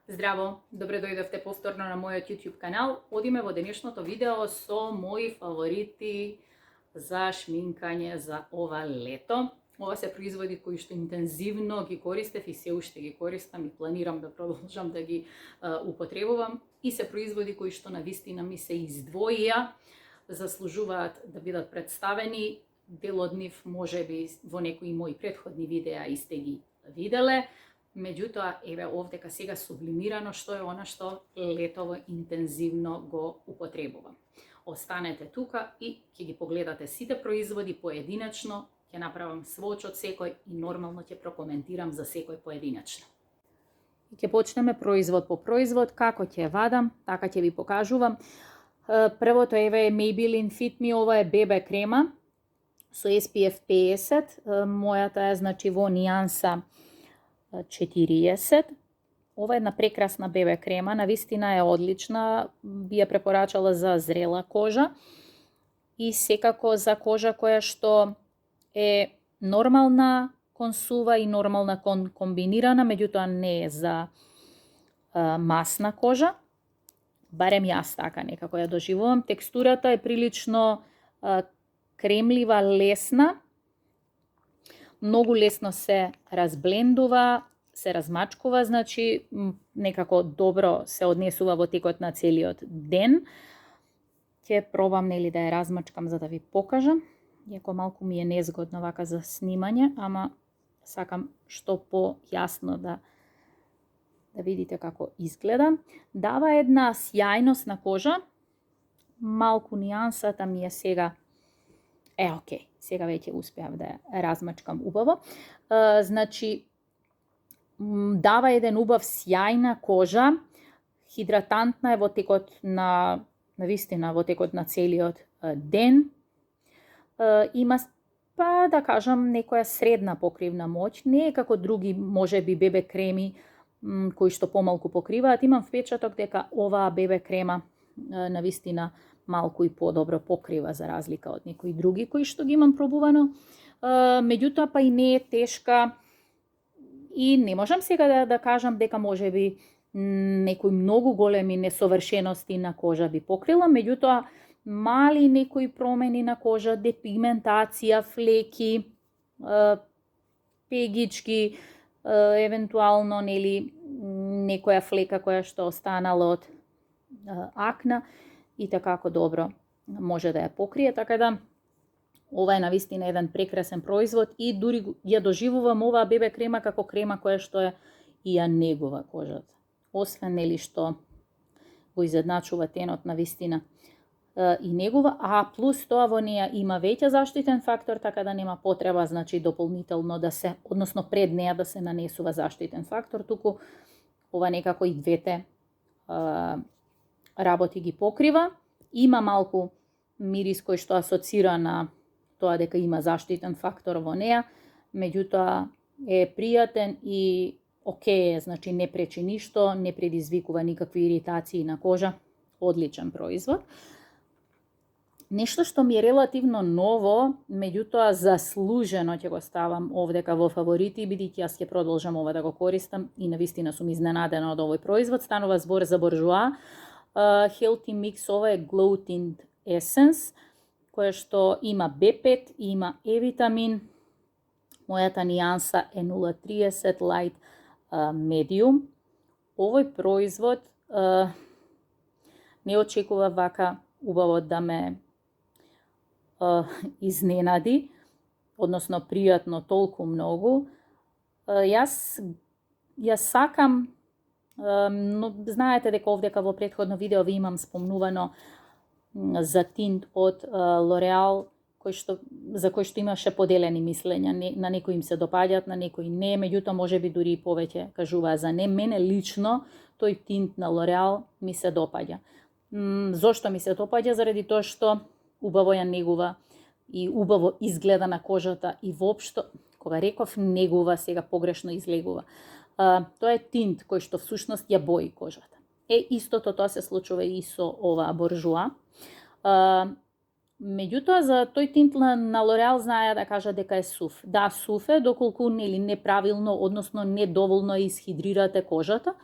Здраво, добре дојдовте повторно на мојот YouTube канал. Одиме во денешното видео со мои фаворити за шминкање за ова лето. Ова се производи кои што интензивно ги користев и се уште ги користам и планирам да продолжам да ги употребувам. И се производи кои што навистина ми се издвоија, заслужуваат да бидат представени. Дел од нив можеби во некои мои претходни видеа и сте ги виделе. Меѓутоа, еве овдека сега сублимирано што е она што летово интензивно го употребувам. Останете тука и ќе ги погледате сите производи поединечно, ќе направам своч од секој и нормално ќе прокоментирам за секој поединечно. И ќе почнеме производ по производ, како ќе вадам, така ќе ви покажувам. Првото еве е Maybelline Fit Me, ова е бебе крема со SPF 50, мојата е значи во нијанса 40. Ова е една прекрасна бебе крема, навистина е одлична, би ја препорачала за зрела кожа и секако за кожа која што е нормална кон сува и нормална кон комбинирана, меѓутоа не е за масна кожа. Барем јас така некако ја доживувам. Текстурата е прилично кремлива, лесна. Многу лесно се разблендува, се размачкува, значи некако добро се однесува во текот на целиот ден. Ќе пробам нели да ја размачкам за да ви покажам. Иако малку ми е незгодно вака за снимање, ама сакам што појасно да видите како изгледа. Дава една сјајност на кожа. Малку нијансата ми е сега окей, сега веќе успеав да ја размачкам убаво. Значи, дава еден убав сјајна кожа, хидратантна е во текот на навистина во текот на целиот ден. Има да кажам некоја средна покривна моќ, не е како други можеби бебе креми кои што помалку покриваат. Имам впечаток дека оваа бебе крема навистина малку и подобро покрива за разлика од некои други кои што ги имам пробувано. Меѓутоа па и не е тешка и не можам сега да кажам дека можеби некои многу големи несовршености на кожа би покрила, меѓутоа мали некои промени на кожа, депигментација, флеки, пегички, евентуално нели некоја флека која што останала од акна и така добро може да ја покрие, така да ова е навистина еден прекрасен производ и дури ја доживувам оваа бебе крема како крема која што и ја негува кожата. Освен нели што го изедначува тенот навистина и негува, а плюс тоа во неја има веќе заштитен фактор, така да нема потреба значи дополнително да се, односно пред неја да се нанесува заштитен фактор, туку ова некако и двете работи ги покрива. Има малку мирис кој што асоцира на тоа дека има заштитен фактор во неја, меѓутоа е пријатен и окей, значи не пречи ништо, не предизвикува никакви иритации на кожа. Одличен производ. Нешто што ми е релативно ново, меѓутоа заслужено ќе го ставам овдека во фаворити, бидејќи јас ќе продолжам ова да го користам и навистина сум изненадена од овој производ. Станува збор за Bourjois Healthy Mix, ова е Glow Tint Essence, која што има B5 и има E-витамин. Мојата нијанса е 030 Light Medium. Овој производ не очекува вака убаво да ме изненади, односно пријатно толку многу. Јас сакам, но знаете дека овдека во претходно видео ви имам спомнувано за тинт од L'Oreal, за кој што имаше поделени мислења. На некои им се допаѓаат, на некои не, меѓутоа можеби дури и повеќе кажуваа за не. Мене лично тој тинт на L'Oreal ми се допаѓа. Зошто ми се допаѓа? Заради тоа што убаво ја негува и убаво изгледа на кожата и воопшто, кога реков негува, сега погрешно излегува. Тоа е тинт кој што всушност ја бои кожата. Истото тоа се случува и со оваа Bourjois. Меѓутоа, за тој тинт на L'Oreal знаја да кажа дека е сув. Да, сув е, доколку неправилно, односно недоволно изхидрирате кожата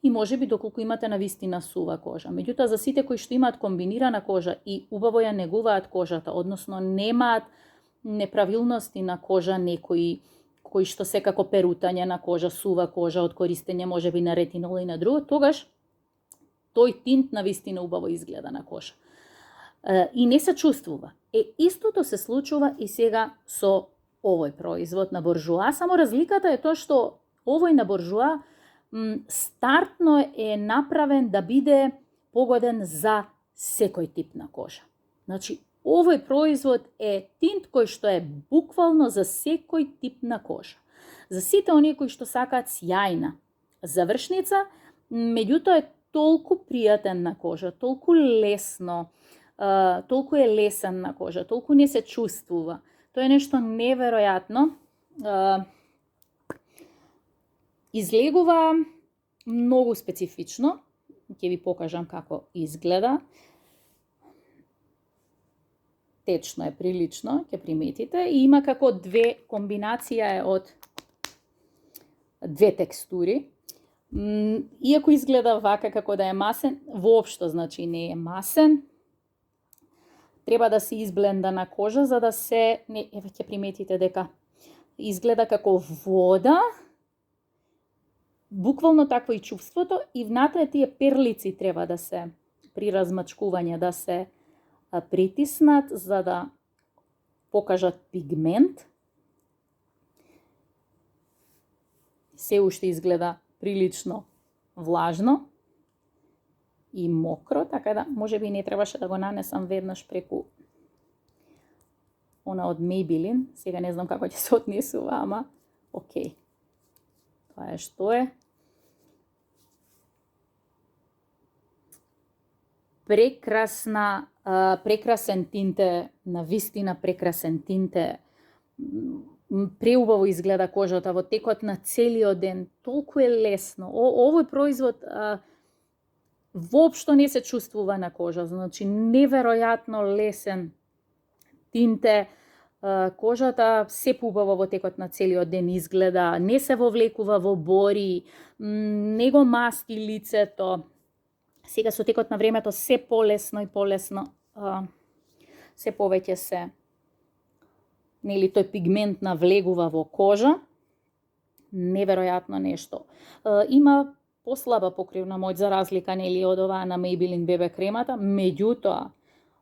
и можеби доколку имате навистина сува кожа. Меѓутоа, за сите кои што имаат комбинирана кожа и убаво ја негуваат кожата, односно немаат неправилности на кожа некои кои што секако перутање на кожа, сува кожа од користење можеби на ретинол и на друго, тогаш тој тинт навистина убаво изгледа на кожа. И не се чувствува. Истото се случува и сега со овој производ на Bourjois, само разликата е тоа што овој на Bourjois стартно е направен да биде погоден за секој тип на кожа. Значи, овој производ е тинт кој што е буквално за секој тип на кожа. За сите оние кои што сакаат сјајна завршница, меѓутоа е толку пријатен на кожа, толку лесно, толку е лесен на кожа, толку не се чувствува. Тоа е нешто неверојатно. Излегува многу специфично. Ќе ви покажам како изгледа. Течно е прилично, ќе приметите. И има како две комбинација од две текстури. Иако изгледа вака како да е масен, воопшто значи не е масен. Треба да се избленда на кожа за да се, еве ќе приметите дека изгледа како вода. Буквално такво и чувството и внатре тие перлици треба да се при размачкување да се притиснат за да покажат пигмент. Се уште изгледа прилично влажно и мокро, така да можеби не требаше да го нанесам веднаш преку она од Maybelline. Сега не знам како ќе се однесува, ама окей. Тоа е што е. Прекрасен тинте, навистина прекрасен тинте. Преубаво изгледа кожата во текот на целиот ден. Толку е лесно. Овој производ воопшто не се чувствува на кожа. Значи, неверојатно лесен тинте. Кожата се поубаво во текот на целиот ден изгледа. Не се вовлекува во бори. Не го масти лицето. Сега со текот на времето се полесно и полесно. Се повеќе се тој пигмент навлегува во кожа. Неверојатно нешто. Има послаба покривна моќ за разлика од оваа на Maybelline BB кремата, меѓутоа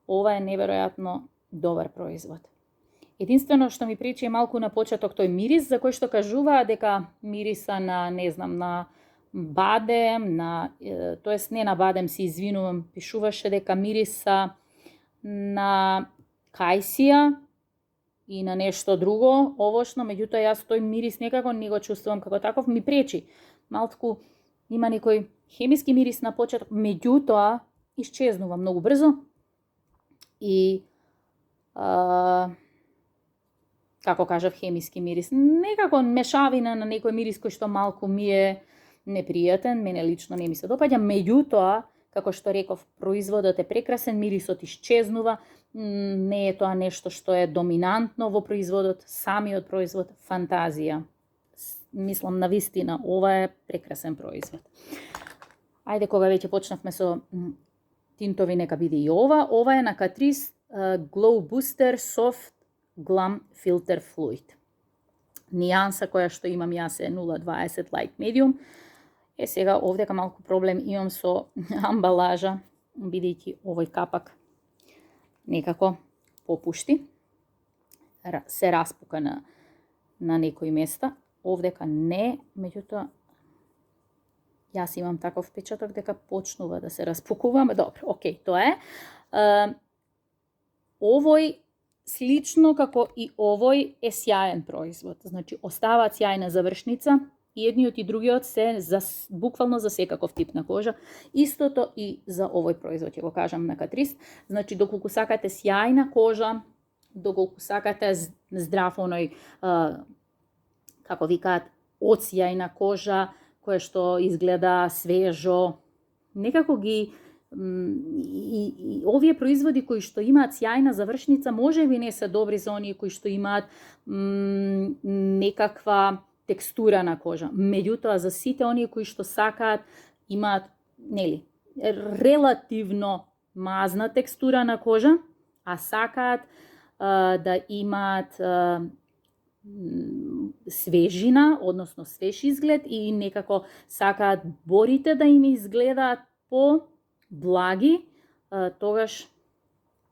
ова е неверојатно добар производ. Единствено што ми пречи е малку на почеток тој мирис за кој што кажуваа дека мириса на, не знам, на бадем, тоест не на бадем, се извинувам, пишуваше дека мириса на кајсија и на нешто друго, овошно, меѓутоа јас тој мирис некако не го чувствувам како таков, ми пречи. Малку има некој хемиски мирис на почеток, меѓутоа исчезнува многу брзо и како кажав, хемиски мирис, некако мешавина на некој мирис кој што малку ми е непријатен, мене лично не ми се допаѓа, меѓутоа, како што реков, производот е прекрасен, мирисот исчезнува, не е тоа нешто што е доминантно во производот, самиот производ, фантазија. Мислам, навистина, ова е прекрасен производ. Ајде, кога веќе почнавме со тинтови, нека биде и ова. Ова е на Catrice Glow Booster Soft Glam Filter Fluid. Нијанса која што имам јас е 020 Light Medium. Сега овдека малку проблем имам со амбалажа, бидејќи овој капак некако попушти, се распука на некои места. Овдека не, меѓутоа јас имам таков впечаток дека почнува да се распукува, добро, окей, тоа е. Овој слично како и овој е сјаен производ. Значи, оставаат сјајна завршница, и едниот и другиот се буквално за секаков тип на кожа. Истото и за овој производ, ќе го кажам на Catrice. Значи, доколку сакате сјајна кожа, доколку сакате здрав оној, како викаат, одсјајна кожа, која што изгледа свежо, некако ги и овие производи кои што имаат сјајна завршница, можеби не се добри за оние кои што имаат некаква текстура на кожа. Меѓутоа, за сите оние кои што сакаат, имаат, нели, релативно мазна текстура на кожа, а сакаат да имаат свежина, односно свеж изглед и некако сакаат борите да им изгледаат по-благи, тогаш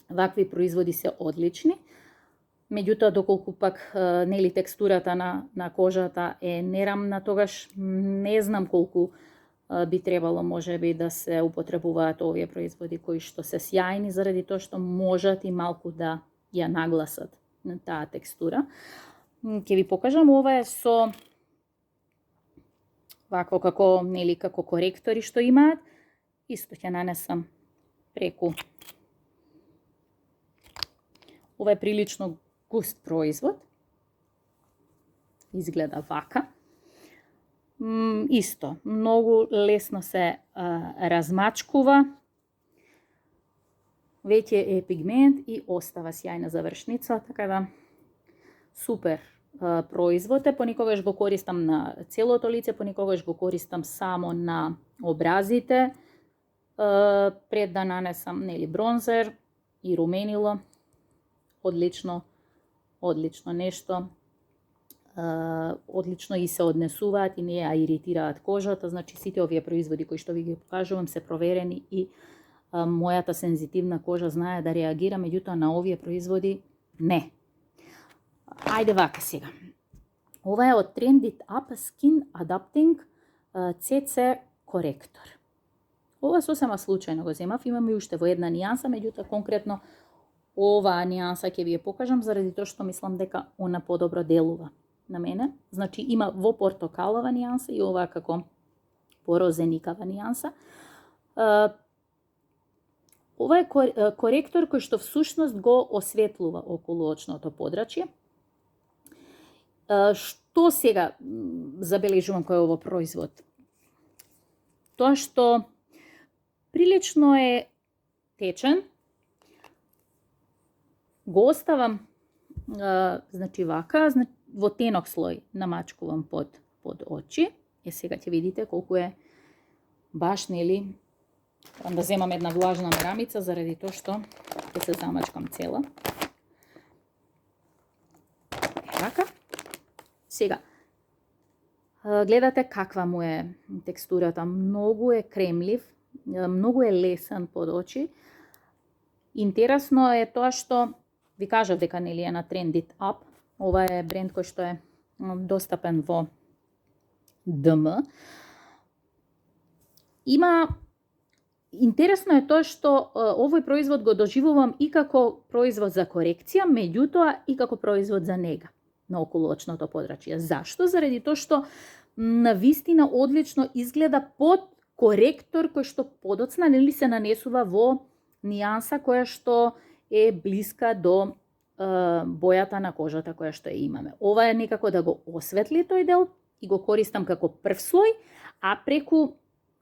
вакви производи се одлични. Меѓутоа, доколку пак нели текстурата на кожата е нерамна, тогаш не знам колку би требало можеби да се употребуваат овие производи кои што се сјајни, заради тоа што можат и малку да ја нагласат на таа текстура. Ќе ви покажам, ова е со вакво како, нели, како коректори што имаат. Исто ќе нанесам преку. Ова е прилично густ производ. Изгледа вака. Исто, многу лесно се размачкува. Веќе е пигмент и остава сјајна завршница, така да супер производ е. Поникогаш го користам на целото лице, поникогаш го користам само на образите, пред да нанесам, нели, бронзер и руменило. Одлично нешто. Одлично и се однесуваат и не ја иритираат кожата. Значи сите овие производи кои што ви ги покажувам се проверени и мојата сензитивна кожа знае да реагира, меѓутоа на овие производи не. Ајде вака сега. Ова е од Trendit Up Skin Adapting CC коректор. Ова сосема случајно го земав, имам и уште во една нијанса, меѓутоа конкретно оваа нијанса ќе ви ја покажам заради тоа што мислам дека она подобро делува на мене. Значи има во портокалова нијанса и оваа како порозеникава нијанса. Ова е коректор кој што всушност го осветлува околу очното подрачје. Што сега забележувам кој е ово производ? Тоа што прилично е течен, го оставам значи вака, во тенок слој намачкувам под очи. Сега ќе видите колку е баш, нели, да земам една влажна марамица заради тоа што ќе се замачкам цела. Така. Сега, гледате каква му е текстурата. Многу е кремлив, многу е лесен под очи. Интересно е тоа што ви кажав дека нели е на Trendit Up. Ова е бренд кој што е достапен во ДМ. Интересно е тоа што овој производ го доживувам и како производ за корекција, меѓутоа и како производ за нега на околуочното подрачје. Зашто? Заради тоа што навистина одлично изгледа под коректор кој што подоцна нели се нанесува во нијанса која што е блиска до бојата на кожата која што ја имаме. Ова е некако да го осветли тој дел и го користам како прв слој, а преку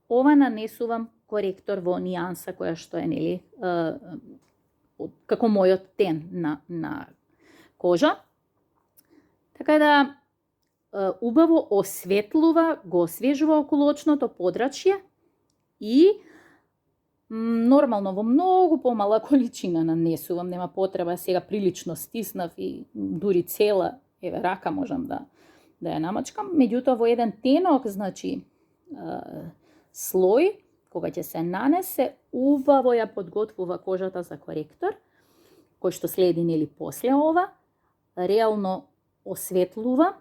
ова нанесувам коректор во нијанса која што е нели како мојот тен на кожа. Така да убаво осветлува, го освежува околуочното подрачје и нормално во многу помала количина нанесувам, нема потреба, сега прилично стиснав и дури цела рака можам да ја намачкам, меѓутоа во еден тенок, значи слој, кога ќе се нанесе, убаво ја подготвува кожата за коректор, кој што следи нели после ова, реално осветлува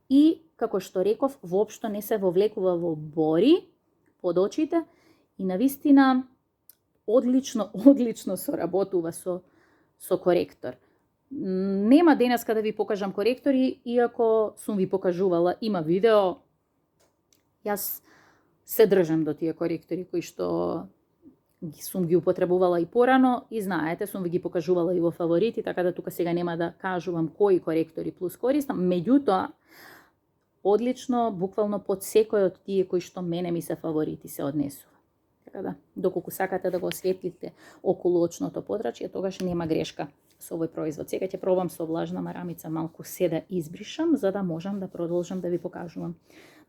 и, како што реков, воопшто не се вовлекува во бори под очите и навистина одлично соработува со коректор. Нема денеска да ви покажам коректори, иако сум ви покажувала, има видео. Јас се држам до тие коректори кои што сум ги употребувала и порано и знаете, сум ви ги покажувала и во фаворити, така да тука сега нема да кажувам кои коректори плюс користам, меѓутоа одлично, буквално под секој од тие кои што мене ми се фаворити се однесува. Така да, доколку сакате да го осветлите околу очното подрачје, тогаш нема грешка со овој производ. Сега ќе пробам со влажна марамица малку се да избришам, за да можам да продолжам да ви покажувам.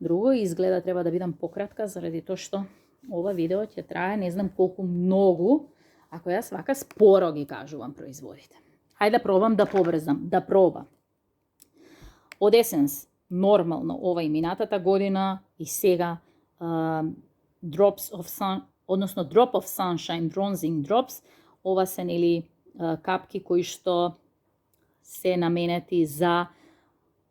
Друго, изгледа треба да бидам пократка, заради тоа што ова видео ќе трае не знам колку многу, ако јас вака споро ги кажувам производите. Хајде да пробам да побрзам, да проба. Од Essence, нормално, ова и минатата година и сега, Drop of Sunshine Bronzing Drops, ова се нели капки кои што се наменети за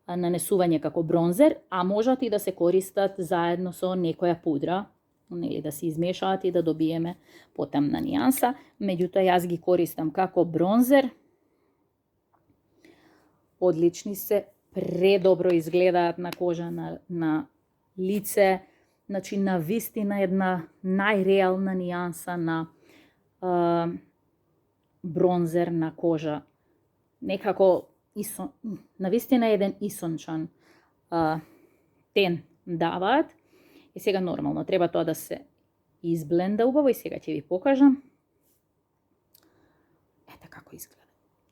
нанесување како бронзер, а можат и да се користат заедно со некоја пудра, нели да се измешаат и да добиеме потемна нијанса. Меѓутоа јас ги користам како бронзер. Одлични се, предобро изгледаат на кожа, на лице, значи на вистина една најреална нијанса на бронзер на кожа. Некако на вистина еден исончан тен даваат. И сега нормално треба тоа да се избленда убаво и сега ќе ви покажам. Ете како изгледа.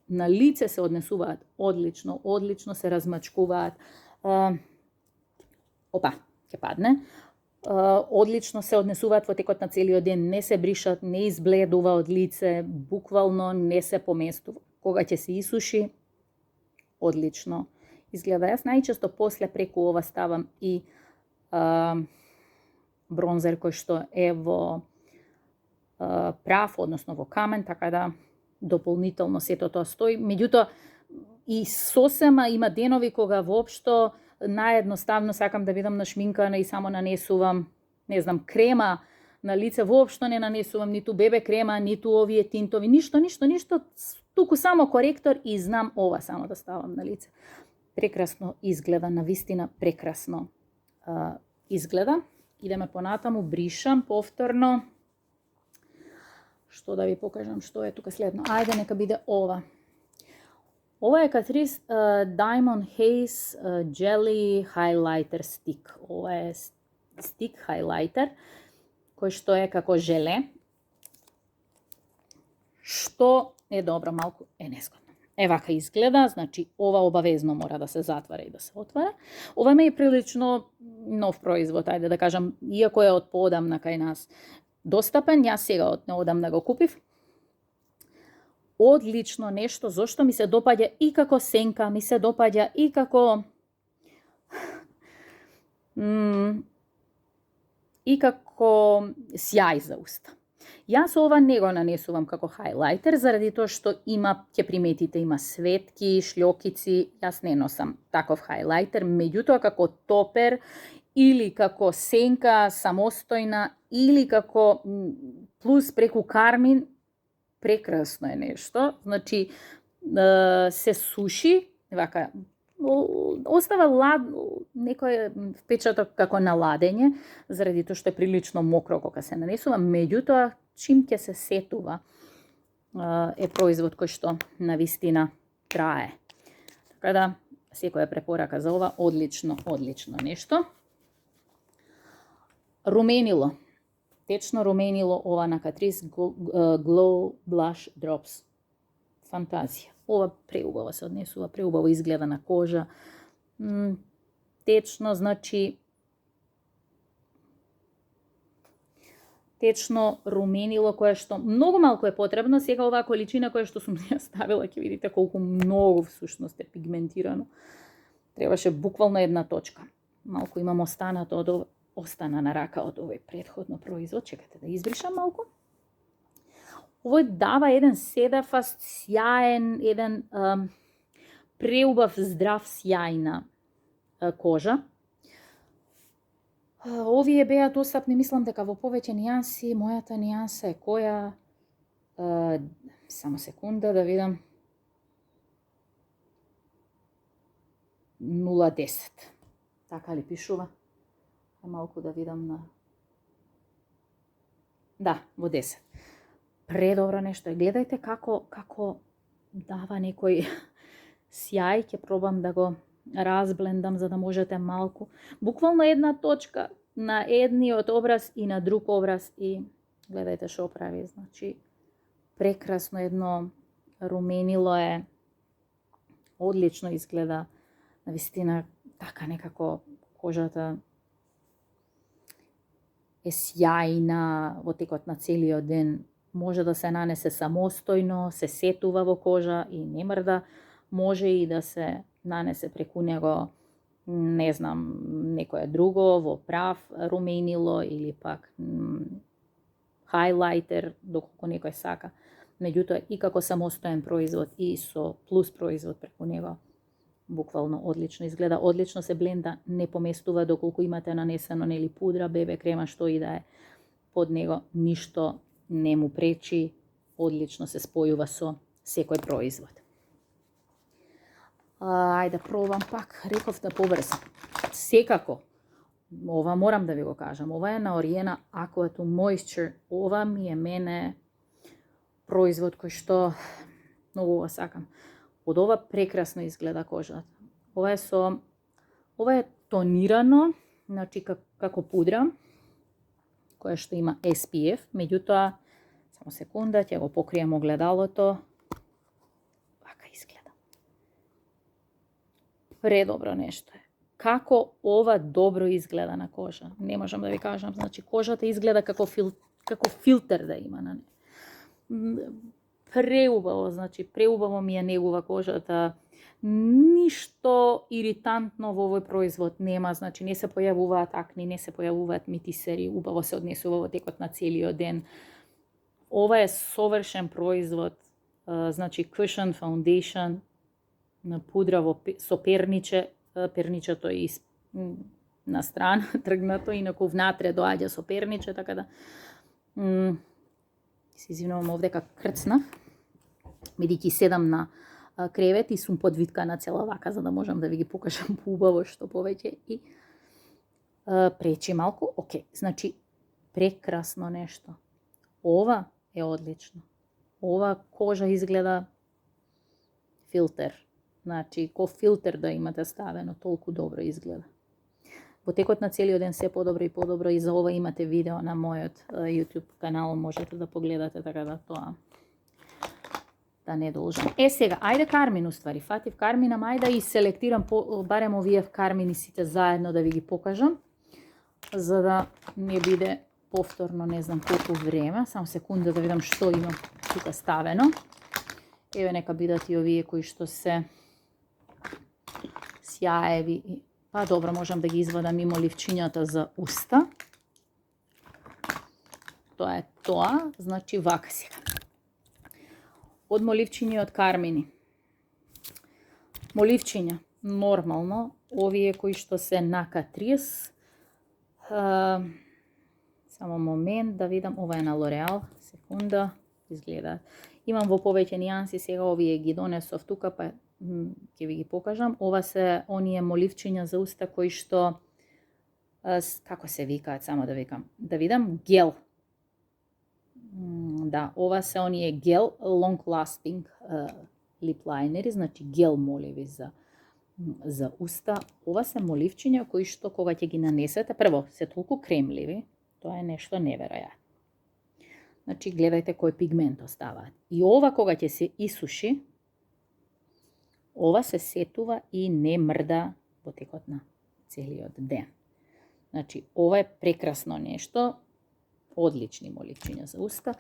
На лице се однесуваат одлично, одлично се размачкуваат. Опа, ќе падне. Одлично се однесуваат во текот на целиот ден, не се бришат, не избледува од лице, буквално не се поместува. Кога ќе се исуши, одлично изгледа. Јас најчесто после преку ова ставам и бронзер кој што е во прав, односно во камен, така да дополнително сето тоа стои. Меѓутоа, и сосема има денови кога воопшто наједноставно сакам да бидам нашминкана и само нанесувам, не знам, крема на лице, воопшто не нанесувам ниту бебе крема, ниту овие тинтови, ништо, туку само коректор и знам ова само да ставам на лице. Прекрасно изгледа, навистина прекрасно изгледа. Идеме понатаму, бришам повторно. Што да ви покажам, што е тука следно. Ајде, нека биде ова. Ова е Catrice Diamond Haze Jelly Highlighter Stick. Ова е stick highlighter, кој што е како желе. Што е добро, малку е незгодно. Е вака изгледа, значи ова обавезно мора да се затвара и да се отвара. Ова ме е прилично нов производ, ајде да кажам, иако е од поодамна кај нас достапен, јас сега од неодамна го купив. Одлично нешто, зошто ми се допаѓа и како сенка, ми се допаѓа и како сјај за уста. Јас ова не го нанесувам како хайлайтер, заради тоа што има, ќе приметите, има светки, шлјокици, јас не носам таков хайлайтер, меѓутоа како топер или како сенка самостојна или како плюс преку кармин, прекрасно е нешто. Значи, се суши, вака, остава некој впечаток како на ладење, заради тоа што е прилично мокро кога се нанесува, меѓутоа, чим ќе се сетува, е производ кој што навистина трае. Така да, секоја препорака за ова, одлично нешто. Руменило. Течно руменило, ова на Catrice Glow Blush Drops. Фантазија. Ова преубаво се однесува, преубаво изгледа на кожа. Течно, значи, течно руменило кое што многу малку е потребно. Сега оваа количина која што сум ја ставила, ќе видите колку многу всушност е пигментирано. Требаше буквално една точка. Малку имам остана на рака од овој претходно производ. Чекате да избришам малку. Овој дава еден седафаст, сјаен, еден преубав, здрав, сјајна кожа. Овие беа достапни, мислам дека во повеќе нијанси. Мојата нијанса е која? Само секунда да видам. 0,10. Така ли пишува? Малку да видам на... Да, во 10. Предобро нешто. Гледајте како дава некој сјај. Ќе пробам да го разблендам за да можете малку. Буквално една точка на едниот образ и на друг образ и Гледајте што прави, значи прекрасно едно руменило е, одлично изгледа, навистина така некако кожата е сјајна во текот на целиот ден, може да се нанесе самостојно, се сетува во кожа и не мрда, може и да се нанесе преку него, не знам, некое друго, во прав руменило или пак хайлайтер, доколку некој сака. Меѓутоа, и како самостоен производ, и со плюс производ преку него, буквално одлично изгледа, одлично се бленда, не поместува доколку имате нанесено нели пудра, бебе крема, што и да е под него, ништо не му пречи, одлично се спојува со секој производ. Ајде, пробам пак, реков да побрзам. Секако, ова морам да ви го кажам, ова е на Oriena Aqua to Moisture, ова ми е мене производ кој што многу го сакам. Од ова прекрасно изгледа кожата. Ова е тонирано, значи како пудра, која што има SPF, меѓутоа, само секунда, ќе го покрием огледалото. Вака изгледа. Предобро нешто е. Како ова добро изгледа на кожа? Не можам да ви кажам, значи кожата изгледа како филтер да има на неја. Преубаво, значи преубаво ми е негува кожата. Ништо иритантно во овој производ нема, значи не се појавуваат акни, не се појавуваат митисери, убаво се однесува во текот на целиот ден. Ова е совршен производ, значи Cushion Foundation на пудра со перниче, перничето е на страна тргнато, инаку внатре доаѓа со перниче, така да се извинувам овдека крцнав, бидејќи седам на кревет и сум подвиткана цела вака, за да можам да ви ги покажам поубаво што повеќе и пречи малку. Океј, значи прекрасно нешто. Ова е одлично. Ова кожа изгледа филтер. Значи, ко филтер да имате ставено, толку добро изгледа. Во текот на целиот ден се подобро и подобро, и за ова имате видео на мојот YouTube канал, можете да погледате, така да тоа да не должам. Сега, ајде Кармин уствари, фатив Кармина, ајде и селектирам барем овие Кармини сите заедно да ви ги покажам, за да не биде повторно не знам колку време, само секунда да видам што имам тука ставено. Еве нека бидат и овие кои што се сјаеви. Па добро, можам да ги извадам и моливчињата за уста. Тоа е тоа, значи вака сега. Од моливчиња и од Кармини. Моливчиња, нормално, овие кои што се на Catrice. Само момент да видам, ова е на L'Oreal, секунда, изгледа. Имам во повеќе нијанси, сега овие ги донесов тука, па ќе ви ги покажам. Ова се оние моливчиња за уста кои што, како се викаат, само да викам, да видам, гел. Да, ова се оние гел long lasting lip lineri, значи гел моливи за уста. Ова се моливчиња кои што кога ќе ги нанесете, прво се толку кремливи, тоа е нешто неверојатно. Значи гледајте кој пигмент оставаат. И ова кога ќе се исуши, ова се сетува и не мрда во текот на целиот ден. Значи, ова е прекрасно нешто, одлични моливчиња за уста.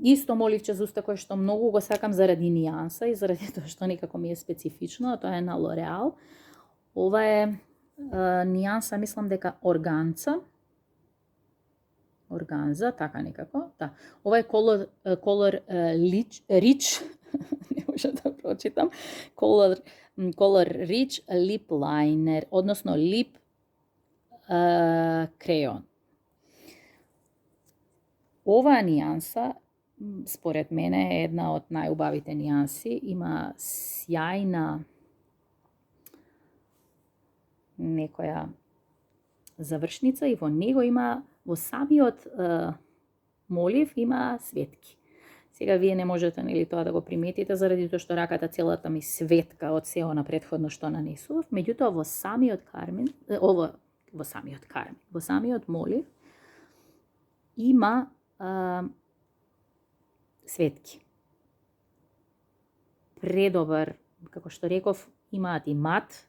Исто моливче за уста кое што многу го сакам заради нијанса и заради тоа што некако ми е специфично, а тоа е на L'Oreal. Ова е нијанса, мислам дека органза, така некако, да. Ова е color rich, не можам да прочитам, color rich lip liner, односно lip crayon. Оваа нијанса, според мене, е една од најубавите нијанси, има сјајна некоја завршница и во него има, во самиот молив има светки. Сега вие не можете нели тоа да го приметите заради тоа што раката целата ми светка од се она претходно што нанесував, меѓутоа во самиот молив има светки. Предобар, како што реков, имаат и мат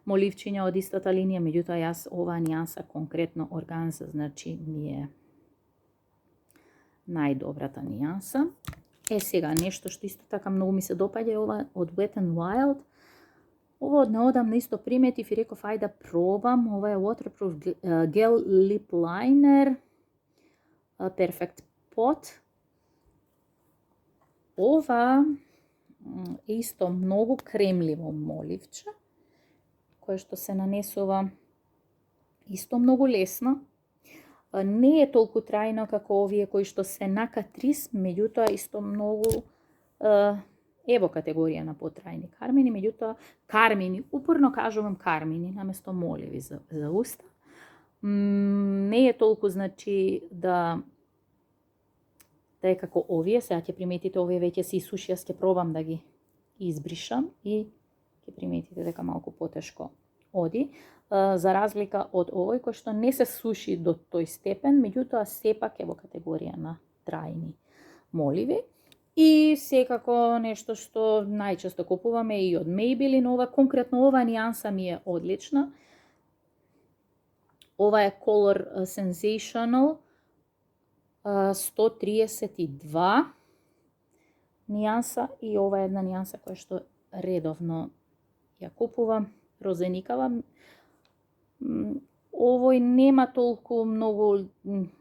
моливчиња од истата линија, меѓутоа јас оваа нијанса конкретно органза, значи ми е најдобрата нијанса. Сега нешто што исто така многу ми се допаѓа е ова од Wet n Wild. Ова од неодамна исто приметив и реков ајде да пробам. Ова е Waterproof Gel Lip Liner Perfect Pot. Ова е исто многу кремливо моливче, кое што се нанесува исто многу лесно. Не е толку трајно како овие кои што се на Catrice, меѓутоа исто многу ево категорија на потрајни кармини, меѓутоа кармини, упорно кажувам кармини наместо моливи за уста. Не е толку, значи, да е како овие, сега ќе приметите овие веќе се исуши, јас ќе пробам да ги избришам и ќе приметите дека малку потешко оди, за разлика од овој кој што не се суши до тој степен, меѓутоа сепак е во категорија на трајни моливи. И секако нешто што најчесто купуваме и од Maybelline, ова конкретно ова нијанса ми е одлична. Ова е Color Sensational 132 нијанса и ова е една нијанса која што редовно ја купувам, розеникава. Овој нема толку многу,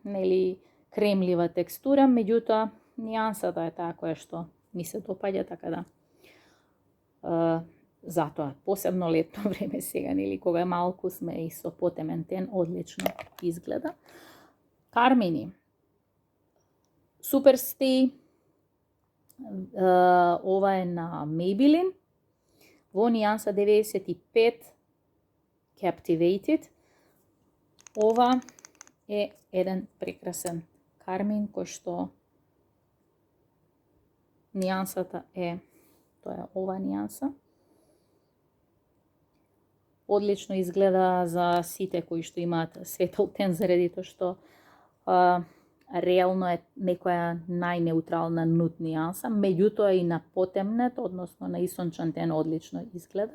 нели, кремлива текстура, меѓутоа нијансата е таа која што ми се допаѓа, така да затоа посебно летно време сега, нели, кога малку сме и со потемен тен, одлично изгледа. Кармини Superstay, ова е на Maybelline, во нијанса 95 Captivated. Ова е еден прекрасен кармин кој што нијансата е, тоа е ова нијанса. Одлично изгледа за сите кои што имаат светол тен, заради тоа што реално е некоја најнеутрална нуд нијанса, меѓутоа и на потемнет, односно на исончан тен, одлично изгледа.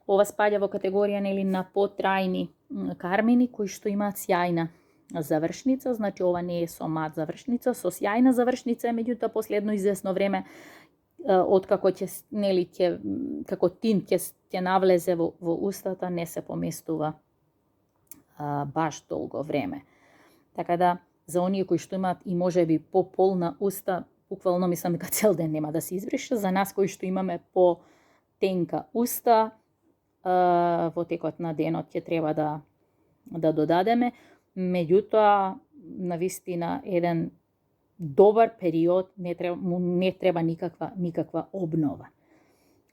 Ова спаѓа во категорија, нели, на потрајни кармини кои што имаат сјајна завршница, значи ова не е со мат завршница, со сјајна завршница, меѓутоа последно извесно време откако ќе, нели, како тин ќе навлезе во устата, не се поместува баш долго време. Така да за оние кои што имаат и можеби пополна уста, буквално мислам дека цел ден нема да се избрише. За нас кои што имаме по тенка уста, во текот на денот ќе треба да додадеме, меѓутоа навистина еден добар период не треба никаква обнова.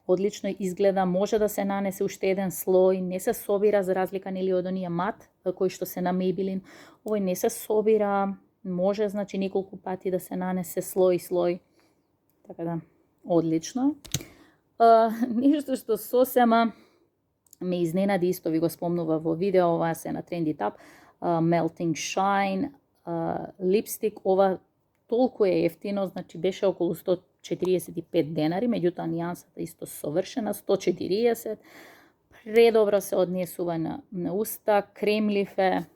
Одлично изгледа, може да се нанесе уште еден слој, не се собира за разлика, нели, од оние мат кои што се на Maybelline. Овој не се собира, може, значи, неколку пати да се нанесе слој. Така да, одлично. Нешто што сосема ме изненади, исто ви го спомнува во видео, ова се на Trendy Tab, Melting Shine липстик. Ова толку е ефтино, значи беше околу 145 денари, меѓутоа нијансата исто совршена, 140. Предобро се однесува на уста, кремлив е,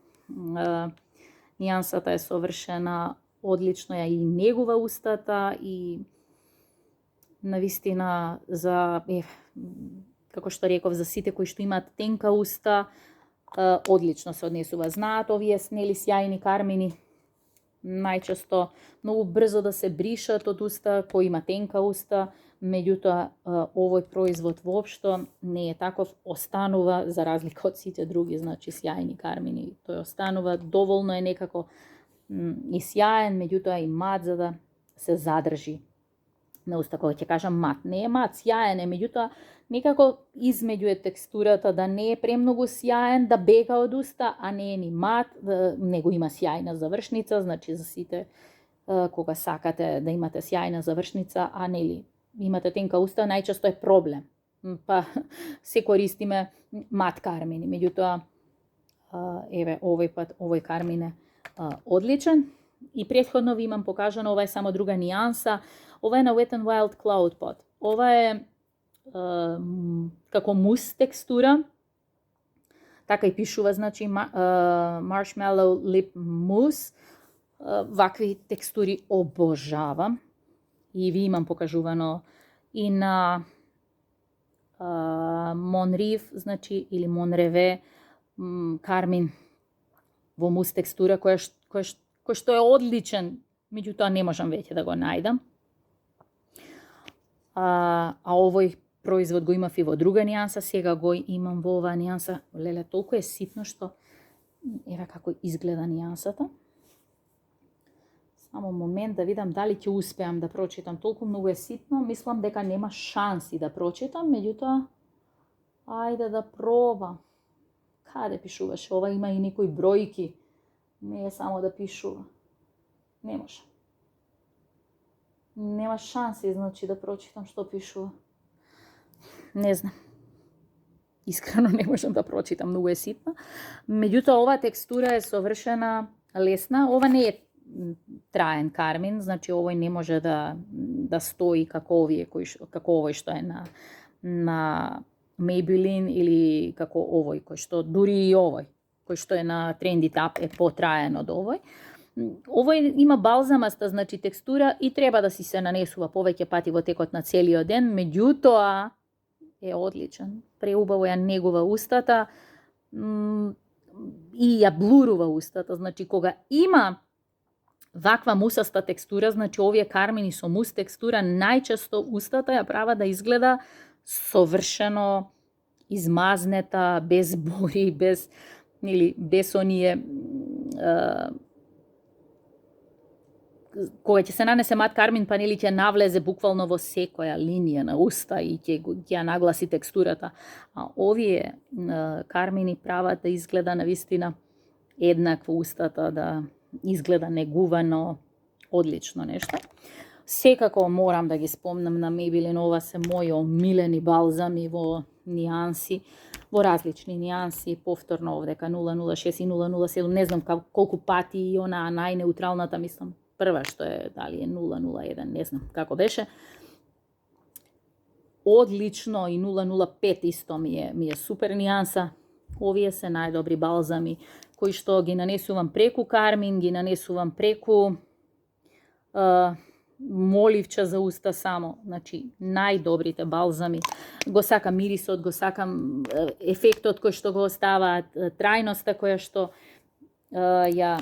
нијансата е совршена, одлично ја и негува устата и навистина за, како што реков, за сите кои што имаат тенка уста, одлично се однесува. Знаат овие снели сјајни кармини најчесто многу брзо да се бришат од уста кој има тенка уста, меѓутоа овој производ воопшто не е таков, останува за разлика од сите други, значи сјајни кармини, тој останува, доволно е некако и сјаен, меѓутоа и мат за да се задржи на уста. Кога ќе кажам мат, не е мат, сјаен е, меѓутоа некако измеѓу е текстурата, да не е премногу сјаен, да бега од уста, а не е ни мат, него има сјајна завршница, значи за сите кога сакате да имате сјајна завршница, а нели имате тенка уста, најчесто е проблем. Па се користиме мат кармини, меѓутоа еве овој пат овој кармин е одличен. И претходно ви имам покажано, ова е само друга нијанса. Ова е на Wet n Wild Cloud Pot. Ова е како мус текстура. Така и пишува, значи Marshmallow Lip Mousse. Вакви текстури обожавам. И ви имам покажувано и на Monreve, значи, или Monreve Кармин во мус текстура, кој што е одличен, меѓутоа не можам веќе да го најдам. А овој производ го имав и во друга нијанса, сега го имам во оваа нијанса. Леле, толку е ситно што еве како изгледа нијансата. Само момент да видам дали ќе успеам да прочитам. Толку многу е ситно, мислам дека нема шанси да прочитам, меѓутоа ајде да пробам. Каде пишуваше? Ова има и некои бројки. Не е само да пишува. Не може. Нема шанси, значи, да прочитам што пишува. Не знам. Искрено не можам да прочитам, многу е ситна. Меѓутоа, оваа текстура е совршена, лесна. Ова не е траен кармин, значи овој не може да стои како овој што е на Maybelline или како овој кој што дури и овој кој што е на Trendy Tap е потраен од овој. Овој има балзамаста, значи, текстура и треба да си се нанесува повеќе пати во текот на целиот ден, меѓутоа е одличен. Преубаво ја негува устата и ја блурува устата. Значи, кога има ваква мусаста текстура, значи овие кармини со мус текстура, најчесто устата ја права да изгледа совршено измазнета, без бори, без оние кога ќе се нанесе мат кармин, па нели ќе навлезе буквално во секоја линија на уста и ќе ја нагласи текстурата. А овие кармини прават да изгледа навистина еднакво устата, да изгледа негувано, одлично нешто. Секако морам да ги спомнам на Maybelline, ова се мои омилени балзами во нијанси, во различни нијанси, повторно овдека 006 и 007, не знам колку пати и она најнеутралната, мислам, прва што е, дали е 001, не знам како беше. Одлично, и 005 исто ми е супер нијанса. Овие се најдобри балзами кои што ги нанесувам преку кармин, ги нанесувам преку моливча за уста само. Значи, најдобрите балзами. Го сакам мирисот, го сакам ефектот кој што го оставаат, трајноста која што ја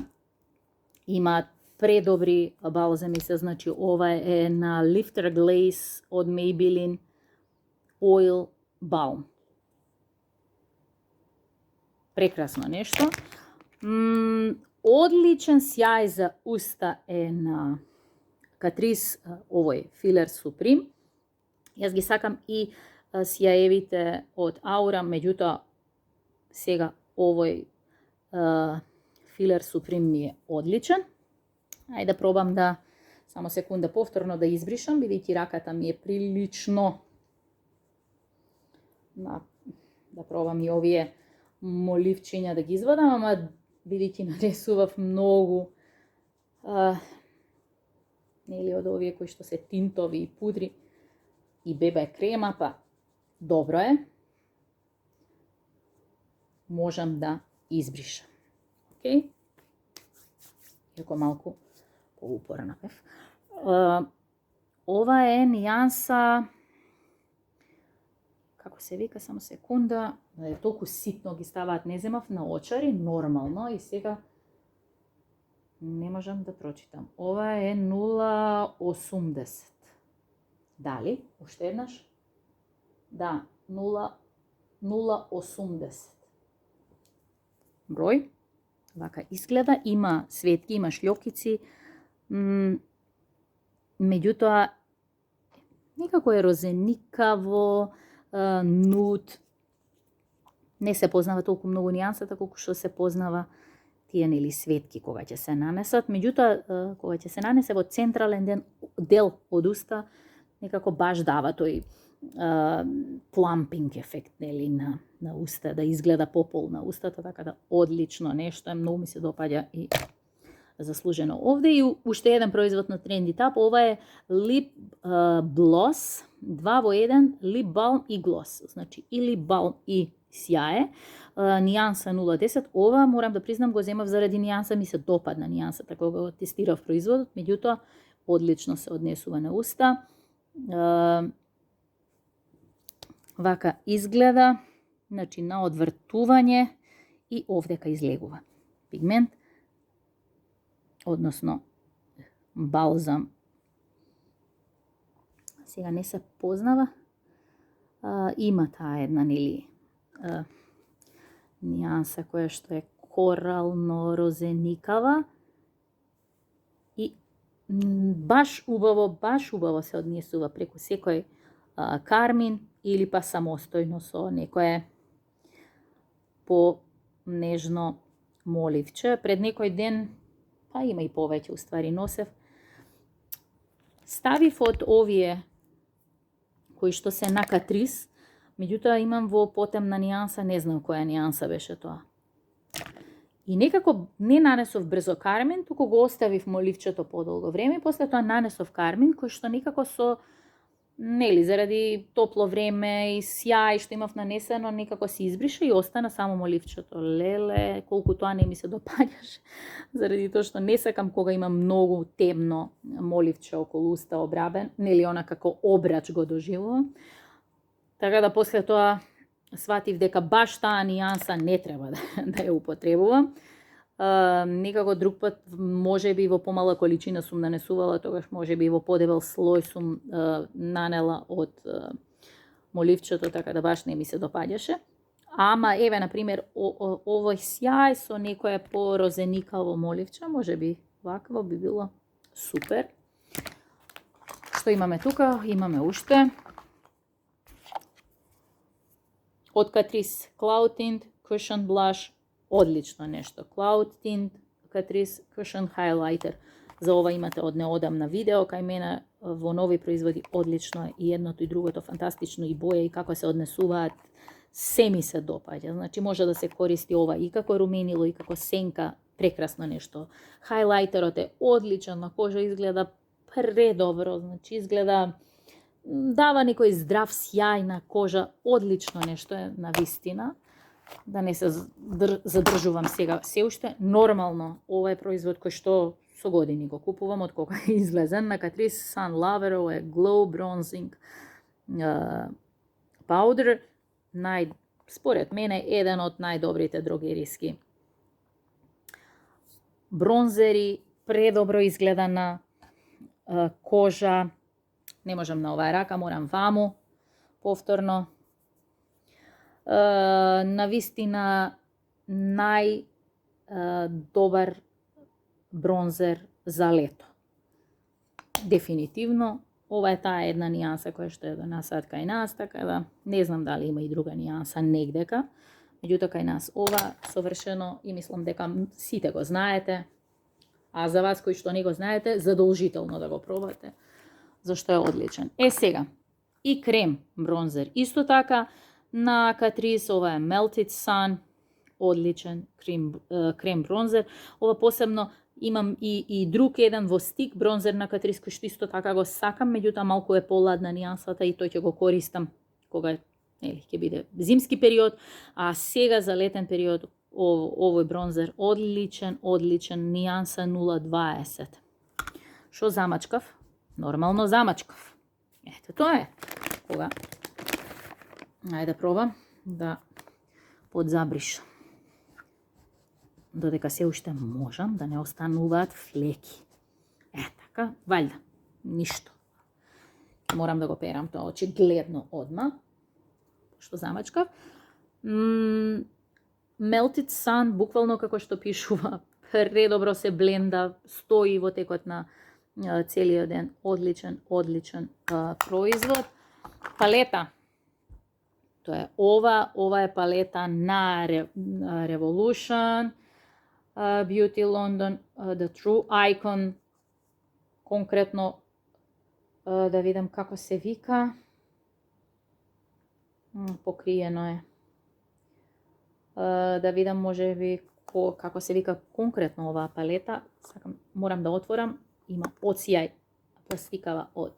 имаат. Предобри балзами се, значи ова е на Lifter Glaze од Maybelline Oil Balm. Прекрасно нешто. Одличен сјај за уста е на Catrice овој Filler Supreme. Јас ги сакам и сјаевите од Aura, меѓутоа сега овој Filler Supreme ми е одличен. Ајде да пробам да, само секунда, повторно да избришам, бидејќи раката ми е прилично. Да пробам и овие моливчиња да ги извадам, ама бидејќи нанесував многу нели од овие кои што се тинтови и пудри и бебе крема, па добро е. Можам да избришам. Океј? Иако малку поупорна бев. Ова е нијанса, како се вика, само секунда, толку ситно ги ставаат, не земав на очари, нормално, и сега не можам да прочитам. Ова е 0,80. Дали? Уште еднаш? Да, 0,80. Број. Вака изгледа, има светки, има шлјокици, меѓутоа некако е розеникаво, нуд. Не се познава толку многу нијансата колку што се познава тие нели светки кога ќе се нанесат, меѓутоа кога ќе се нанесе во централен дел од уста, некако баш дава тој plumping ефект нели на уста, да изгледа пополна устата, така да одлично нешто, многу ми се допаѓа и заслужено овде. И уште еден производ на Trendy Tap, ова е Lip Gloss, 2 во 1, Lip Balm и Gloss, значи и Lip Balm и сјае, нијанса 0.10, ова морам да признам го земав заради нијанса, ми се допадна нијансата кога го тестирав производот, меѓутоа одлично се однесува на уста. Вака изгледа, значи на одвртување и овдека излегува пигмент, односно балзам. Сега не се познава, има таа една нијанса која што е корално-розеникава и баш убаво се однесува преку секој кармин или па самостојно со некое по-нежно моливче. Пред некој ден, па има и повеќе уствари носев, ставив од овие кои што се на Catrice, меѓутоа имам во потемна нијанса, не знам која нијанса беше тоа. И некако не нанесов брзо кармин, туку го оставив моливчето подолго време и после тоа нанесов кармин кој што некако со заради топло време и сјај што имав нанесено, некако се избриша и остана само моливчето. Леле, колку тоа не ми се допаѓаше, заради тоа што не сакам кога има многу темно моливче околу уста обрабен, она како обрач го доживувам. Така да после тоа сватив дека баш таа нијанса не треба да ја употребувам. Некако друг пат, може би во помала количина сум нанесувала, тогаш може би во подебел слој сум нанела од моливчето, така да баш не ми се допаѓаше. Ама, еве, например, овој сјај со некое по-розеникаво моливче, може би вакво би било супер. Што имаме тука? Имаме уште од Catrice Cloud Tint Cushion Blush, одлично нешто. Cloud Tint Catrice Cushion Highlighter. За ова имате од неодамна видео кај мене во нови производи, одлично е и едното и другото фантастично, и боја и како се однесуваат, се ми се допаѓа. Значи може да се користи ова и како руменило и како сенка, прекрасно нешто. Хайлайтерот е одличен, на кожа изгледа предобро, значи изгледа, дава некој здрав сјај на кожа, одлично нешто е на вистина. Да не се задржувам сега се уште. Нормално, ова е производ кој што со години го купувам од кога е излезен. На Catrice Sun Lavero е Glow Bronzing Powder. Според мене еден од најдобрите дрогериски бронзери, предобро изгледа на кожа. Не можам на оваа рака, морам ваму повторно. На вистина најдобар бронзер за лето. Дефинитивно, ова е таа една нијанса која што е до нас кај нас, така да не знам дали има и друга нијанса негдека. Меѓутоа кај нас ова совршено и мислам дека сите го знаете, а за вас кои што не го знаете, задолжително да го пробате, зашто е одличен. Сега, и крем бронзер исто така, на Catrice ова е Melted Sun, одличен крем бронзер. Ова посебно имам и друг еден во стик бронзер на Catrice кој што исто така го сакам, меѓутоа малку е поладна нијансата и тој ќе го користам кога ќе биде зимски период, а сега за летен период овој бронзер одличен, нијанса 0.20. Шо замачкав? Нормално замачкав. Ето тоа е. Кога? Ајде да пробам да подзабришам. Додека се уште можам да не остануваат флеки. Така, валјда, ништо. Морам да го перам тоа очигледно одма, што замачкав. Melted Sun, буквално како што пишува, предобро се бленда, стои во текот на целиот ден. Одличен производ. Палета. Тоа е ова е палета на Revolution Beauty London, The True Icon. Конкретно да видам како се вика. Покриено е. Да видам може би како се вика конкретно оваа палета, сакам, морам да отворам, има одсјај, пластикава од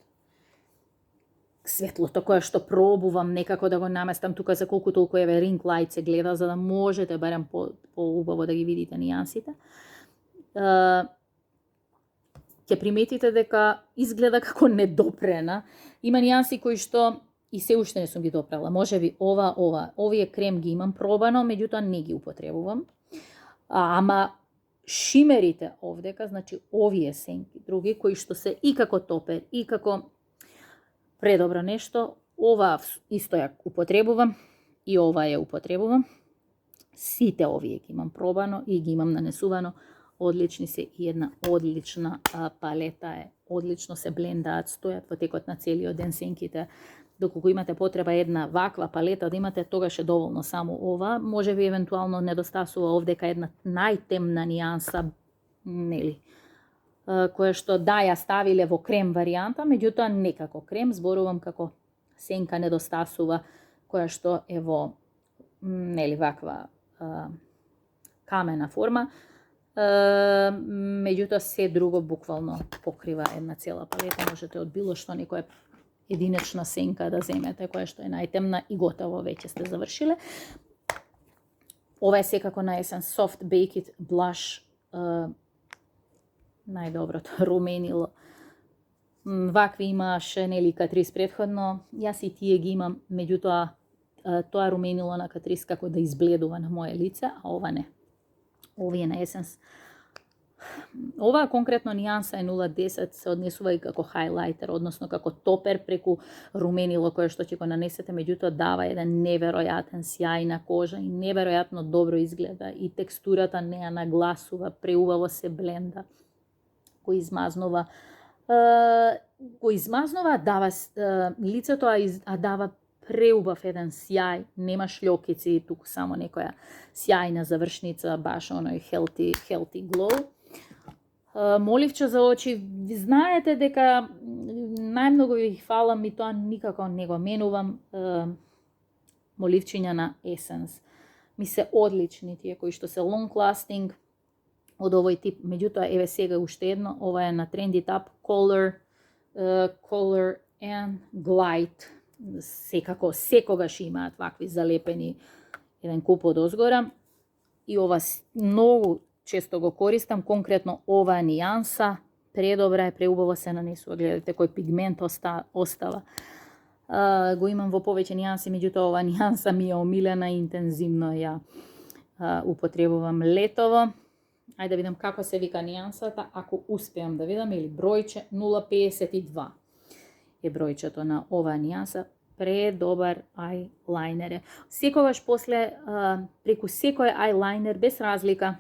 светлото кое што пробувам некако да го наместам тука за колку толку ring light се гледа, за да можете барем по-убаво да ги видите нијансите. Ќе приметите дека изгледа како недопрена. Има нијанси кои што и се уште не сум ги допрела. Можеби овие крем ги имам пробано, меѓутоа не ги употребувам. Ама шимерите овдека, значи овие сенки, други кои што се и како топер, и како предобро нешто, ова исто ја употребувам и ова ја употребувам. Сите овие ги имам пробано и ги имам нанесувано. Одлични се и една одлична палета е. Одлично се блендаат, стојат во текот на целиот ден сенките. Доколку имате потреба една ваква палета да имате, тогаш е доволно само ова. Може би евентуално недостасува овдека една најтемна нијанса, нели, која што ја ставиле во крем варијанта, меѓутоа не како крем, зборувам како сенка недостасува, која што е во, нели, ваква камена форма. Меѓутоа се друго буквално покрива една цела палета. Можете од било што некоја единечна сенка да земете, која што е најтемна и готово, веќе сте завршиле. Ова е секако на есен Soft Baked Blush, најдоброто руменило. Вакви имаше, нели, Catrice предходно, јас и тие ги имам, меѓутоа тоа руменило на Catrice како да избледува на моје лице, а ова не. Овие на есенс. Ова конкретно нијанса е 0.10, се однесува и како хайлайтер, односно како топер преку руменило кое што ќе го нанесете, меѓутоа дава еден неверојатен сјај на кожа и неверојатно добро изгледа и текстурата не ја нагласува, преубаво се бленда, го измазнува, дава лицето, а дава преубав еден сјај, нема шлјокици, туку само некоја сјајна завршница, баш оној healthy glow. Моливче за очи, ви знаете дека најмногу ви фалам и тоа никако не го менувам, моливчиња на Essence. Ми се одлични тие кои што се long lasting од овој тип, меѓутоа еве сега уште едно, ова е на Trendy Tap Color and Glide. Секогаш имаат вакви залепени еден куп од озгора и ова многу често го користам, конкретно ова нијанса, предобра е, преубаво се нанесува, гледате кој пигмент остава. Го имам во повеќе нијанси, меѓутоа ова нијанса ми е омилена и интензивно ја употребувам летово. Ајде да видам како се вика нијансата, ако успеам да видам, или бројче 0.52 е бројчето на оваа нијанса. Предобар ајлайнер е. Секогаш после, преку секој ајлайнер, без разлика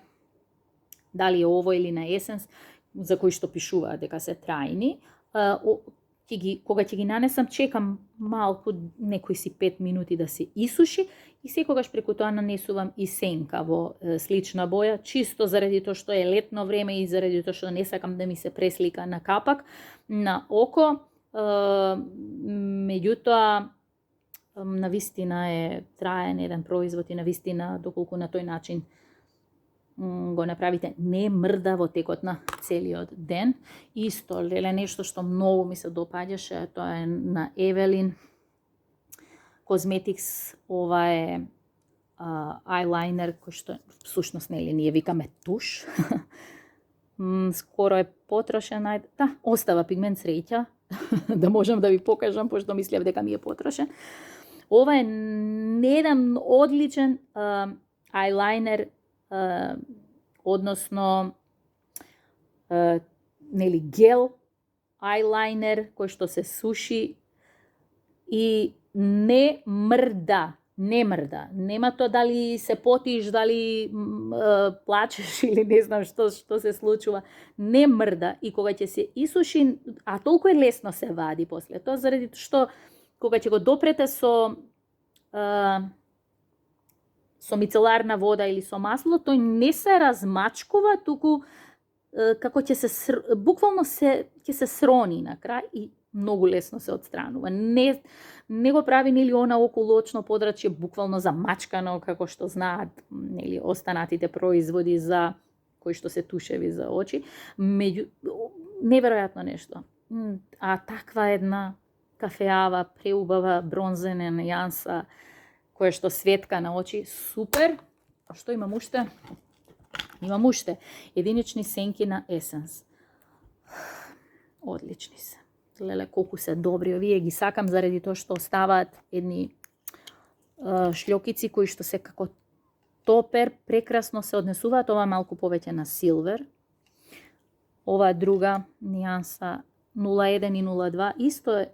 дали е ово или на Essence, за кои што пишуваат дека се трајни, кога ќе ги нанесам, чекам малку, некои си 5 минути да се исуши и секогаш преку тоа нанесувам и сенка во слична боја, чисто заради тоа што е летно време и заради тоа што не сакам да ми се преслика на капак, на око. Меѓутоа, навистина е траен еден производ и навистина, доколку на тој начин го направите, не мрда во текот на целиот ден. Исто, леле, нешто што многу ми се допаѓаше, тоа е на Evelyn Cosmetics, ова е ајлайнер кој што всушност нели ние викаме туш. Скоро е потрошен, остава пигмент среќа, да можам да ви покажам, пошто мислев дека ми е потрошен. Ова е еден одличен ајлайнер, односно нели гел ајлайнер кој што се суши и не мрда. Нема тоа дали се потиш, дали плачеш или не знам што се случува. Не мрда и кога ќе се исуши, а толку е лесно се вади после тоа, заради што кога ќе го допрете со мицеларна вода или со масло, тој не се размачкува, туку како ќе се буквално ќе се срони на крај и многу лесно се отстранува. Не го прави нели она околочно подрачје буквално замачкано како што знаат нели останатите производи за кои што се тушеви за очи. Неверојатно нешто. А таква една кафеава, преубава бронзена нијанса која што светка на очи, супер. А што имам уште? Имам уште единични сенки на Essence. Одлични се. Леле колку се добри овие, ги сакам заради тоа што оставаат едни шлјокици кои што се како топер, прекрасно се однесуваат. Ова малку повеќе на силвер. Ова друга нијанса 01 и 02 исто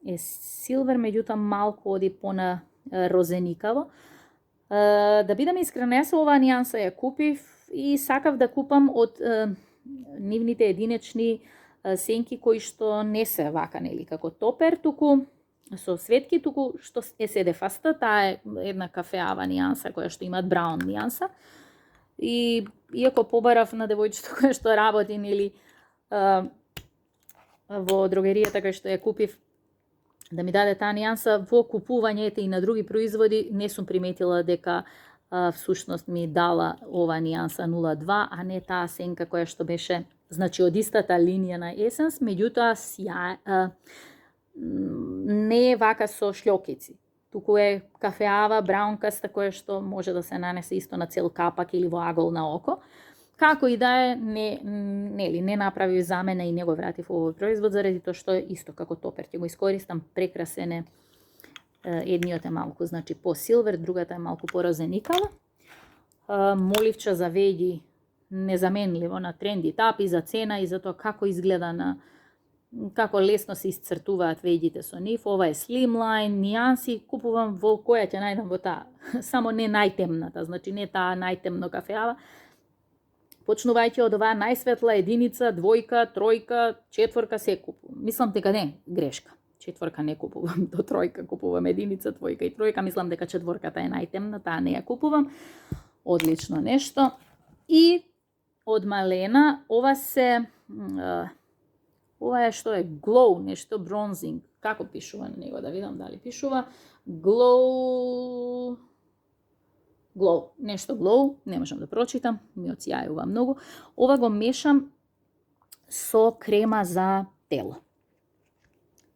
е силвер, меѓутоа малку оди пона розеникаво. Да бидам искрена, јас оваа нијанса ја купив и сакав да купам од нивните единични сенки кои што не се вака нели како топер, туку со светки, туку што е седефаста, таа е една кафеава нијанса која што имаат браун нијанса. И иако побарав на девојчето која што работи нели во дрогеријата кај што ја купив да ми даде таа нијанса, во купувањето и на други производи не сум приметила дека всушност ми дала ова нијанса 02, а не таа сенка која што беше значи од истата линија на Essence, меѓутоа не е вака со шлјокици. Туку е кафеава, браункаста која што може да се нанесе исто на цел капак или во агол на око. Како и да е, не направи за мене и не го вратив овој производ заради тоа што е исто како топер. Ќе го искористам прекрасен е. Едниот е малку значи по силвер, другата е малку по розеникава. Моливче за веѓи незаменливо на тренди тапи за цена и за тоа како изгледа како лесно се исцртуваат веѓите со нив. Ова е slimline, нијанси, купувам во која ќе најдам во таа. Само не најтемната, значи не таа најтемно кафеава. Почнувајќи од оваа најсветла единица, двојка, тројка, четворка се купувам. Мислам дека не, грешка. Четворка не купувам, до тројка купувам единица, двојка и тројка. Мислам дека четворката е најтемна, таа не ја купувам. Одлично нешто. И од Малена, ова е што е glow, нешто bronzing. Како пишува на него, да видам дали пишува glow, нешто glow, не можам да прочитам, ми оцјајува многу. Ова го мешам со крема за тело.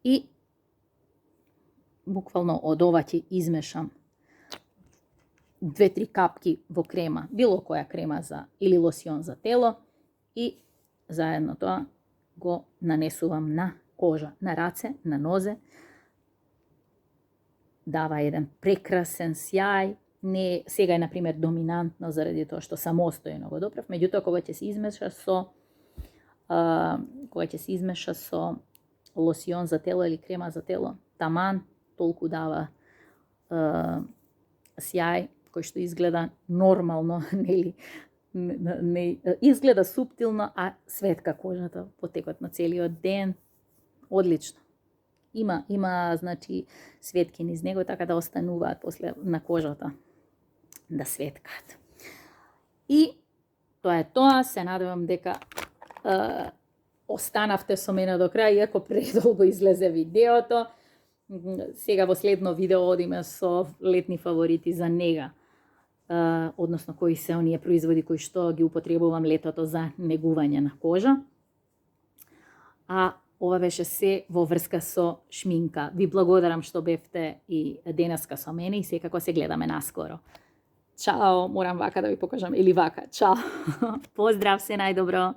И буквално од ова ќе измешам 2-3 капки во крема, било која крема за или лосион за тело и заедно тоа го нанесувам на кожа, на раце, на нозе. Дава еден прекрасен сјај. Не сега е на пример доминантно заради тоа што самостојно го допрев, меѓутоа кога ќе се измеша со лосион за тело или крема за тело, таман толку дава сјај кој што изгледа нормално, нели, не изгледа суптилно, а светка кожата по текот на целиот ден. Одлично. Има значи светки низ него, така да остануваат после на кожата да светкаат. И тоа е тоа, се надевам дека останавте со мене до крај, иако предолго излезе видеото. Сега во следно видео одиме со летни фаворити за нега. Односно кои се оние производи кои што ги употребувам летото за негување на кожа. А ова беше се во врска со шминка. Ви благодарам што бевте и денеска со мене и секако се гледаме наскоро. Чао, морам вака да ви покажам, или вака. Чао. Поздрав, се најдобро.